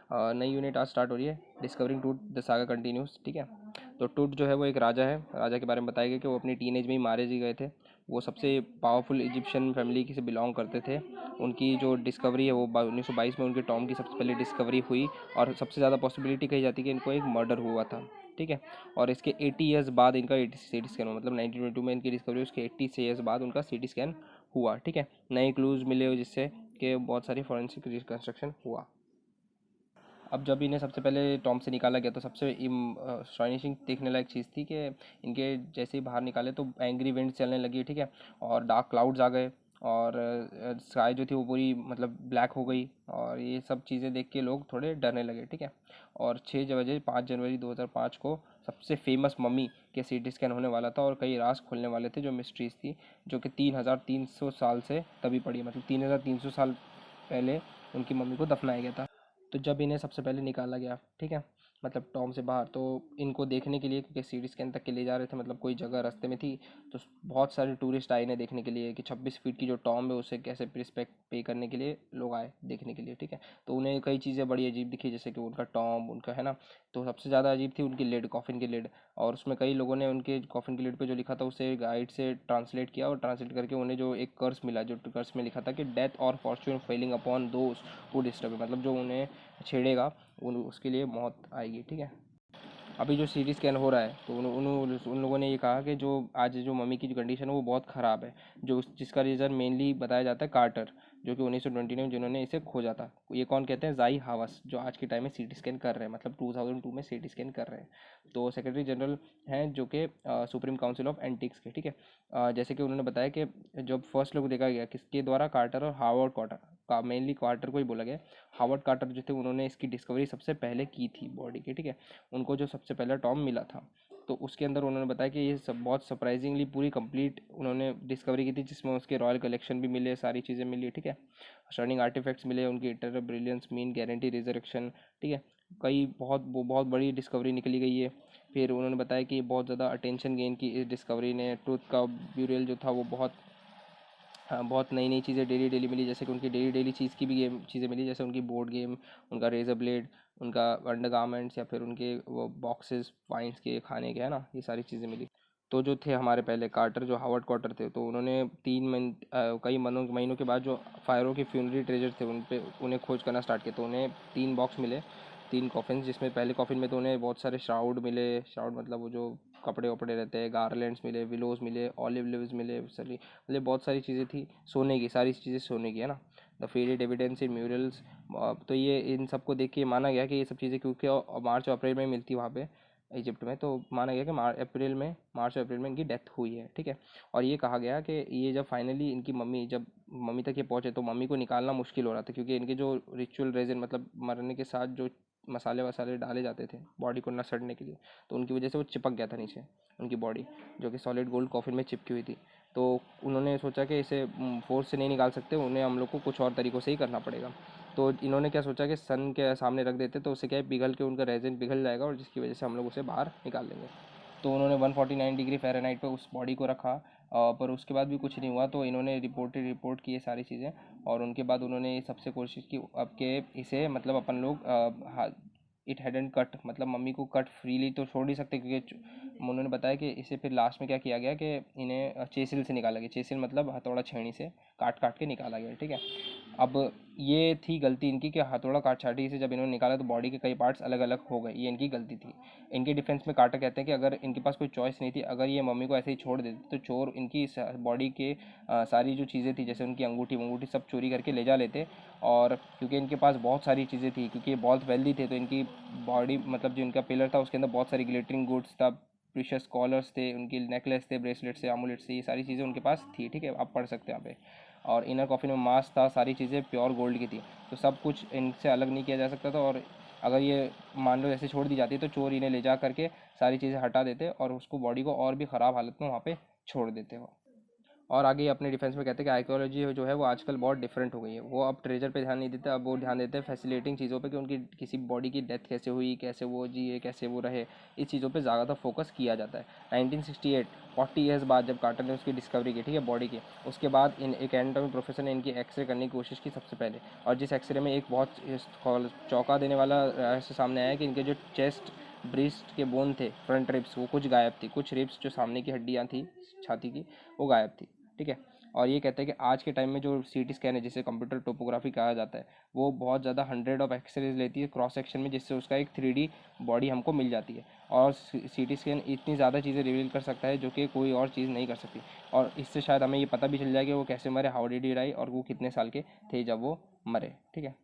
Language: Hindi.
नई यूनिट आज स्टार्ट हो रही है, डिस्कवरिंग टूट द सागा कंटिन्यूस। ठीक है, तो टूट जो है वो एक राजा है। राजा के बारे में बताया गया कि वो अपनी टीनेज में ही मारे जी गए थे। वो सबसे पावरफुल इजिप्शियन फैमिली से बिलोंग करते थे। उनकी जो डिस्कवरी है वो 1922 में उनके टॉम की सबसे पहले डिस्कवरी हुई, और सबसे ज़्यादा पॉसिबिलिटी कही जाती है कि इनको एक मर्डर हुआ था। ठीक है, और इसके 80 ईयर्स बाद इनका सीटी स्कैन हुआ, मतलब 1922 में इनकी डिस्कवरी, उसके 80 ईयर्स बाद उनका सीटी स्कैन हुआ। ठीक है, नए क्लूज मिले जिससे कि बहुत सारी फॉरेंसिक रिकंस्ट्रक्शन हुआ। अब जब इन्हें सबसे पहले टॉम से निकाला गया तो सबसे स्टॉनिशिंग देखने लायक चीज़ थी कि इनके जैसे ही बाहर निकाले तो एंग्री विंड चलने लगी। ठीक है, और डार्क क्लाउड्स आ गए, और स्काई जो थी वो पूरी मतलब ब्लैक हो गई, और ये सब चीज़ें देख के लोग थोड़े डरने लगे। ठीक है, और 6 बजे 5 जनवरी 2005 को सबसे फेमस मम्मी के सीटी स्कैन होने वाला था, और कई राज खुलने वाले थे जो मिस्ट्रीज थी, जो कि 3300 साल से तभी पड़ी, मतलब 3300 साल पहले उनकी मम्मी को दफनाया गया था। तो जब इन्हें सबसे पहले निकाला गया, ठीक है, मतलब टॉम से बाहर, तो इनको देखने के लिए, क्योंकि सीटी स्कैन तक के ले जा रहे थे, मतलब कोई जगह रास्ते में थी, तो बहुत सारे टूरिस्ट आए इन्हें देखने के लिए कि 26 फीट की जो टॉम है उसे कैसे रिस्पेक्ट पे करने के लिए लोग आए देखने के लिए। ठीक है, तो उन्हें कई चीज़ें बड़ी अजीब दिखी, जैसे कि उनका टॉम, उनका है ना, तो सबसे ज़्यादा अजीब थी उनकी लिड, कॉफिन की लिड। और उसमें कई लोगों ने उनके कॉफिन की लिड पे जो लिखा था उसे गाइड से ट्रांसलेट किया, और ट्रांसलेट करके उन्हें जो एक कर्स मिला, जो कर्स में लिखा था कि डेथ और fortune failing upon those who disturb, मतलब जो उन्हें छेड़ेगा उसके लिए मौत आएगी। ठीक है, अभी जो सीटी स्कैन हो रहा है तो उन लोगों ने ये कहा कि जो आज जो मम्मी की जो कंडीशन है वो बहुत ख़राब है, जो जिसका रीज़न मेनली बताया जाता है कार्टर, जो कि 1920 में जिन्होंने इसे खोजा था। ये कौन कहते हैं? जाई हावस, जो आज के टाइम में सीटी स्कैन कर रहे हैं, मतलब 2002 में सीटी स्कैन कर रहे हैं। तो सेक्रेटरी जनरल हैं जो कि सुप्रीम काउंसिल ऑफ एंटिक्स के। ठीक है, जैसे कि उन्होंने बताया कि जब फर्स्ट लोग देखा गया किसके द्वारा, कार्टर और हावर्ड कार्टर का, मेनली कार्टर को ही बोला गया। हावर्ड कार्टर जो थे उन्होंने इसकी डिस्कवरी सबसे पहले की थी बॉडी की। ठीक है, उनको जो सबसे पहला टॉम मिला था, तो उसके अंदर उन्होंने बताया कि ये सब बहुत सरप्राइजिंगली पूरी कंप्लीट उन्होंने डिस्कवरी की थी, जिसमें उसके रॉयल कलेक्शन भी मिले, सारी चीज़ें मिली। ठीक है, स्टर्निंग आर्टिफैक्ट्स मिले, उनकी eternal brilliance, mean guarantee resurrection. ठीक है, कई बहुत बड़ी डिस्कवरी निकली गई है। फिर उन्होंने बताया कि बहुत ज़्यादा अटेंशन गेन की इस डिस्कवरी ने। ट्रूथ का ब्यूरियल जो था वो बहुत, हाँ, बहुत नई नई चीज़ें डेली डेली मिली, जैसे कि उनकी डेली डेली चीज़ की भी गेम चीज़ें मिली, जैसे उनकी बोर्ड गेम, उनका रेजर ब्लेड, उनका अंडर गारमेंट्स, या फिर उनके वो बॉक्सेस वाइन्स के खाने के, है ना, ये सारी चीज़ें मिली। तो जो थे हमारे पहले कार्टर, जो हावर्ड कार्टर थे, तो उन्होंने कई महीनों के बाद जो फायरों के फ्यूनरी ट्रेजर थे उन पे उन्हें खोज करना स्टार्ट किया। तो उन्हें 3 बॉक्स मिले, 3 कॉफिन, जिसमें पहले कॉफिन में तो उन्हें बहुत सारे श्राउड मिले। श्राउड मतलब वो जो कपड़े वपड़े रहते हैं, गार्लैंड्स मिले, विलोज मिले, ऑलिव लिव्स मिले, सरी मतलब बहुत सारी चीज़ें थी सोने की, सारी चीज़ें सोने की, है ना। The faded evidence in murals. तो ये इन सबको देख के माना गया कि ये सब चीज़ें, क्योंकि मार्च और अप्रैल में मिलती वहाँ पे इजिप्ट में, तो माना गया कि मार्च और अप्रैल में इनकी डेथ हुई है। ठीक है, और ये कहा गया कि ये जब फाइनली इनकी जब मम्मी तक ये पहुँचे तो मम्मी को निकालना मुश्किल हो रहा था, क्योंकि इनके जो रिचुअल रेजन, मतलब मरने के साथ जो मसाले वसाले डाले जाते थे बॉडी को न सड़ने के लिए, तो उनकी वजह से वो चिपक गया था नीचे उनकी बॉडी, जो कि सॉलिड गोल्ड कॉफिन में चिपकी हुई थी। तो उन्होंने सोचा कि इसे फोर्स से नहीं निकाल सकते, उन्हें हम लोग को कुछ और तरीक़ों से ही करना पड़ेगा। तो इन्होंने क्या सोचा कि सन के सामने रख देते तो उससे क्या है, पिघल के उनका रेजिन पिघल जाएगा, और जिसकी वजह से हम लोग उसे बाहर निकाल लेंगे। तो उन्होंने 149 डिग्री फ़ारेनहाइट पर उस बॉडी को रखा, पर उसके बाद भी कुछ नहीं हुआ। तो इन्होंने रिपोर्ट की ये सारी चीज़ें, और उनके बाद उन्होंने ये सबसे कोशिश की अब के इसे, मतलब अपन लोग इट हैडंट कट, मतलब मम्मी को कट फ्रीली तो छोड़ नहीं सकते, क्योंकि उन्होंने बताया कि इसे फिर लास्ट में क्या किया गया कि इन्हें चेसिल से निकाला गया। चेसिल मतलब हथौड़ा छेनी से काट काट के निकाला गया। ठीक है, अब ये थी गलती इनकी कि हथौड़ा काट छाटी से जब इन्होंने निकाला तो बॉडी के कई पार्ट्स अलग अलग हो गए, ये इनकी गलती थी। इनके डिफेंस में कार्टर कहते हैं कि अगर इनके पास कोई चॉइस नहीं थी, अगर ये मम्मी को ऐसे ही छोड़ देते तो चोर इनकी बॉडी के सारी जो चीज़ें थी, जैसे उनकी अंगूठी वंगूठी सब चोरी करके ले जा लेते। और क्योंकि इनके पास बहुत सारी चीज़ें थी, क्योंकि ये बहुत वेल्दी थे, तो इनकी बॉडी, मतलब जो इनका पिलर था उसके अंदर बहुत सारी ग्लिटरिंग गुड्स था, प्रीशियस कॉलर्स थे, उनकी नेकलेस थे, ब्रेसलेट्स थे, आमुलेट्स थे, ये सारी चीज़ें उनके पास थी। ठीक है, आप पढ़ सकते हैं यहाँ पे। और इनर कॉफिन में मास्क था, सारी चीज़ें प्योर गोल्ड की थी, तो सब कुछ इनसे अलग नहीं किया जा सकता था। और अगर ये मान लो ऐसे छोड़ दी जाती तो चोर इन्हें ले जा करके सारी चीज़ें हटा देते और उसको बॉडी को और भी ख़राब हालत में वहाँ पे छोड़ देते हो। और आगे अपने डिफेंस में कहते हैं कि आर्कियोलॉजी जो है वो आजकल बहुत डिफरेंट हो गई है, वो अब ट्रेजर पे ध्यान नहीं देते, अब वो ध्यान देते हैं फैसिलिटिंग चीज़ों पे कि उनकी किसी बॉडी की डेथ कैसे हुई, कैसे वो जिए, कैसे वो रहे, इस चीज़ों पे ज़्यादा फोकस किया जाता है। 1968 40 ईयर्स बाद जब कार्टर ने उसकी डिस्कवरी की, ठीक है, बॉडी की, उसके बाद इन एक एनाटॉमी प्रोफेसर ने इनकी एक्सरे करने की कोशिश की सबसे पहले, और जिस एक्सरे में एक बहुत चौंका देने वाला रहस्य सामने आया कि इनके जो चेस्ट ब्रिस्ट के बोन थे, फ्रंट रिब्स, वो कुछ गायब थी, कुछ रिब्स जो सामने की हड्डियाँ थी छाती की वो गायब थी, ठीक है। और ये कहते हैं कि आज के टाइम में जो सीटी स्कैन है, जिसे कंप्यूटर टोपोग्राफी कहा जाता है, वो बहुत ज़्यादा 100 ऑफ एक्सरेज लेती है क्रॉस सेक्शन में, जिससे उसका एक 3D बॉडी हमको मिल जाती है। और सीटी स्कैन इतनी ज़्यादा चीज़ें रिवील कर सकता है जो कि कोई और चीज़ नहीं कर सकती, और इससे शायद हमें ये पता भी चल जाए कि वो कैसे मरे, हाउ डिड ही डाई, और वो कितने साल के थे जब वो मरे, ठीक है।